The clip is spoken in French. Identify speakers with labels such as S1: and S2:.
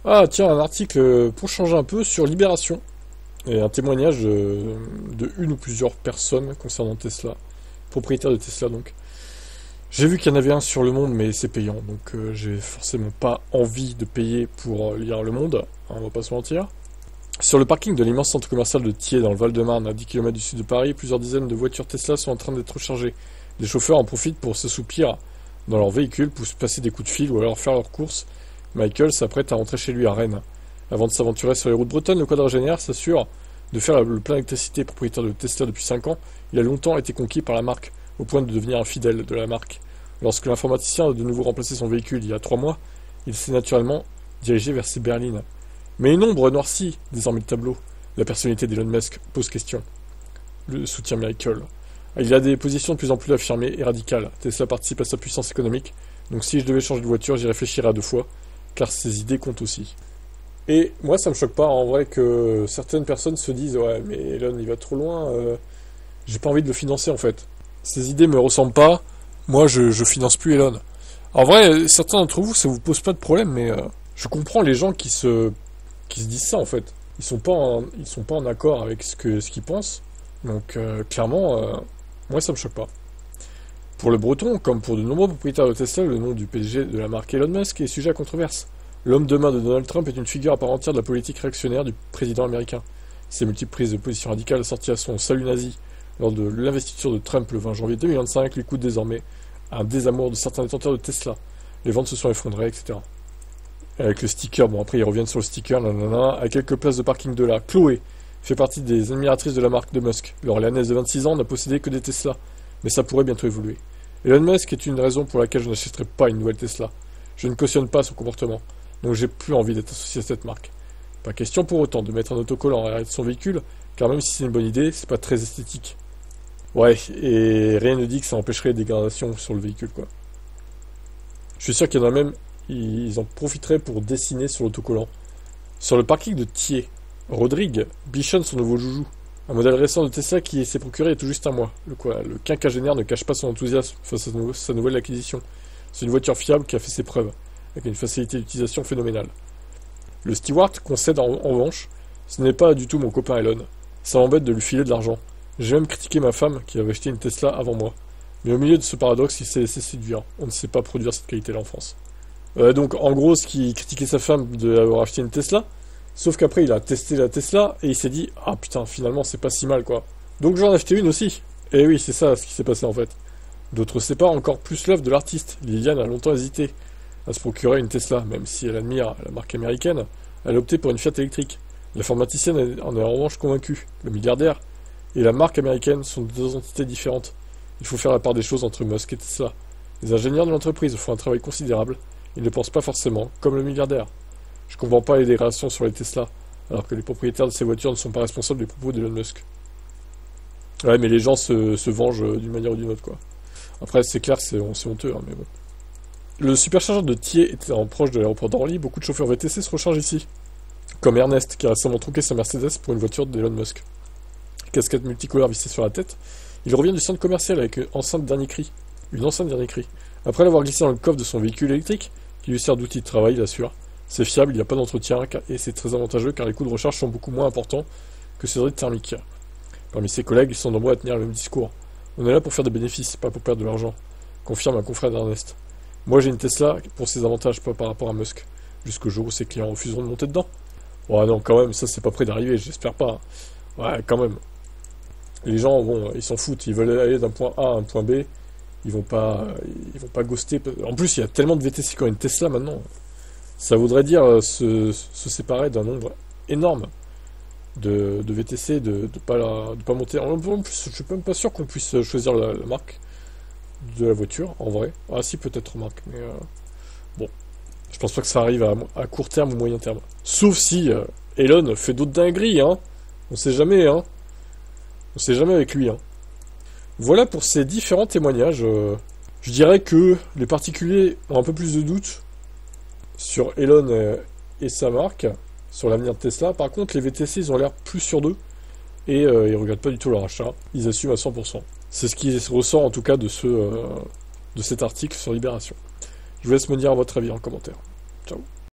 S1: Ah, tiens, un article pour changer un peu sur Libération. Et un témoignage de une ou plusieurs personnes concernant Tesla. Propriétaires de Tesla, donc. J'ai vu qu'il y en avait un sur Le Monde, mais c'est payant. Donc j'ai forcément pas envie de payer pour lire Le Monde. Hein, on va pas se mentir. Sur le parking de l'immense centre commercial de Thiers, dans le Val-de-Marne, à 10 km du sud de Paris, plusieurs dizaines de voitures Tesla sont en train d'être rechargées. Les chauffeurs en profitent pour s'assoupir dans leur véhicule, pour se passer des coups de fil ou alors faire leurs courses. Michael s'apprête à rentrer chez lui à Rennes. Avant de s'aventurer sur les routes bretonnes, le quadragénaire s'assure de faire le plein d'électricité. Propriétaire de Tesla depuis 5 ans, il a longtemps été conquis par la marque, au point de devenir un fidèle de la marque. Lorsque l'informaticien a de nouveau remplacé son véhicule il y a 3 mois, il s'est naturellement dirigé vers ses berlines. Mais une ombre noircit désormais le tableau. La personnalité d'Elon Musk pose question. Le soutien Michael. Il a des positions de plus en plus affirmées et radicales. Tesla participe à sa puissance économique, donc si je devais changer de voiture, j'y réfléchirais à 2 fois, car ses idées comptent aussi. Et moi, ça me choque pas en vrai que certaines personnes se disent ouais, mais Elon il va trop loin, j'ai pas envie de le financer en fait. Ses idées me ressemblent pas, moi je finance plus Elon. En vrai, certains d'entre vous, ça vous pose pas de problème, mais je comprends les gens qui se disent ça en fait. Ils sont pas en accord avec ce qu'ils pensent, donc clairement, moi ça me choque pas. Pour le Breton, comme pour de nombreux propriétaires de Tesla, le nom du PDG de la marque Elon Musk est sujet à controverse. L'homme de main de Donald Trump est une figure à part entière de la politique réactionnaire du président américain. Ses multiples prises de position radicales assorties à son salut nazi lors de l'investiture de Trump le 20 janvier 2025 lui coûtent désormais un désamour de certains détenteurs de Tesla. Les ventes se sont effondrées, etc. Avec le sticker, bon après ils reviennent sur le sticker, nanana, à quelques places de parking de là. Chloé fait partie des admiratrices de la marque de Musk. L'Orléanaise de 26 ans n'a possédé que des Tesla, mais ça pourrait bientôt évoluer. Elon Musk est une raison pour laquelle je n'achèterai pas une nouvelle Tesla. Je ne cautionne pas son comportement, donc j'ai plus envie d'être associé à cette marque. Pas question pour autant de mettre un autocollant à l'arrière de son véhicule, car même si c'est une bonne idée, c'est pas très esthétique. Ouais, et rien ne dit que ça empêcherait des dégradations sur le véhicule, quoi. Je suis sûr qu'il y en a même, ils en profiteraient pour dessiner sur l'autocollant. Sur le parking de Thiers, Rodrigue bichonne son nouveau joujou. Un modèle récent de Tesla qui s'est procuré il y a tout juste un mois. Le quinquagénaire ne cache pas son enthousiasme face à sa nouvelle acquisition. C'est une voiture fiable qui a fait ses preuves, avec une facilité d'utilisation phénoménale. Le steward concède en revanche, ce n'est pas du tout mon copain Elon. Ça m'embête de lui filer de l'argent. J'ai même critiqué ma femme qui avait acheté une Tesla avant moi. Mais au milieu de ce paradoxe, il s'est laissé séduire. On ne sait pas produire cette qualité-là en France. Donc en gros, ce qui critiquait sa femme d'avoir acheté une Tesla, sauf qu'après il a testé la Tesla et il s'est dit ah putain finalement c'est pas si mal quoi. Donc j'en ai acheté une aussi. Et oui c'est ça ce qui s'est passé en fait. D'autres séparent encore plus l'œuvre de l'artiste. Liliane a longtemps hésité à se procurer une Tesla, même si elle admire la marque américaine, elle a opté pour une Fiat électrique. L'informaticienne en est en revanche convaincue. Le milliardaire et la marque américaine sont deux entités différentes. Il faut faire la part des choses entre Musk et Tesla. Les ingénieurs de l'entreprise font un travail considérable. Ils ne pensent pas forcément comme le milliardaire. Je comprends pas les dégradations sur les Tesla, alors que les propriétaires de ces voitures ne sont pas responsables des propos d'Elon Musk. Ouais, mais les gens se vengent d'une manière ou d'une autre, quoi. Après, c'est clair, c'est honteux, hein, mais bon. Le superchargeur de Thiers étant proche de l'aéroport d'Orly, beaucoup de chauffeurs VTC se rechargent ici. Comme Ernest, qui a récemment troqué sa Mercedes pour une voiture d'Elon Musk. Casquette multicolore vissée sur la tête, il revient du centre commercial avec une enceinte dernier cri. Après l'avoir glissé dans le coffre de son véhicule électrique, qui lui sert d'outil de travail, il assure. C'est fiable, il n'y a pas d'entretien, et c'est très avantageux car les coûts de recharge sont beaucoup moins importants que ces aides thermiques. Parmi ses collègues, ils sont nombreux à tenir le même discours. On est là pour faire des bénéfices, pas pour perdre de l'argent, confirme un confrère d'Ernest. Moi j'ai une Tesla pour ses avantages, pas par rapport à Musk. Jusqu'au jour où ses clients refuseront de monter dedans. Ouais non, quand même, ça c'est pas près d'arriver, j'espère pas. Ouais, quand même. Les gens, bon, ils s'en foutent, ils veulent aller d'un point A à un point B, ils vont pas ghoster. En plus, il y a tellement de VTC qui ont une Tesla maintenant. Ça voudrait dire se séparer d'un nombre énorme de VTC, de pas monter. En plus, je suis même pas sûr qu'on puisse choisir la marque de la voiture, en vrai. Ah si, peut-être remarque, mais bon. Je pense pas que ça arrive à court terme ou moyen terme. Sauf si Elon fait d'autres dingueries, hein. On sait jamais, hein. On sait jamais avec lui, hein. Voilà pour ces différents témoignages. Je dirais que les particuliers ont un peu plus de doutes sur Elon et sa marque, sur l'avenir de Tesla. Par contre, les VTC, ils ont l'air plus sûrs d'eux et ils regrettent pas du tout leur achat. Ils assument à 100%. C'est ce qui ressort en tout cas de cet article sur Libération. Je vous laisse me dire votre avis en commentaire. Ciao.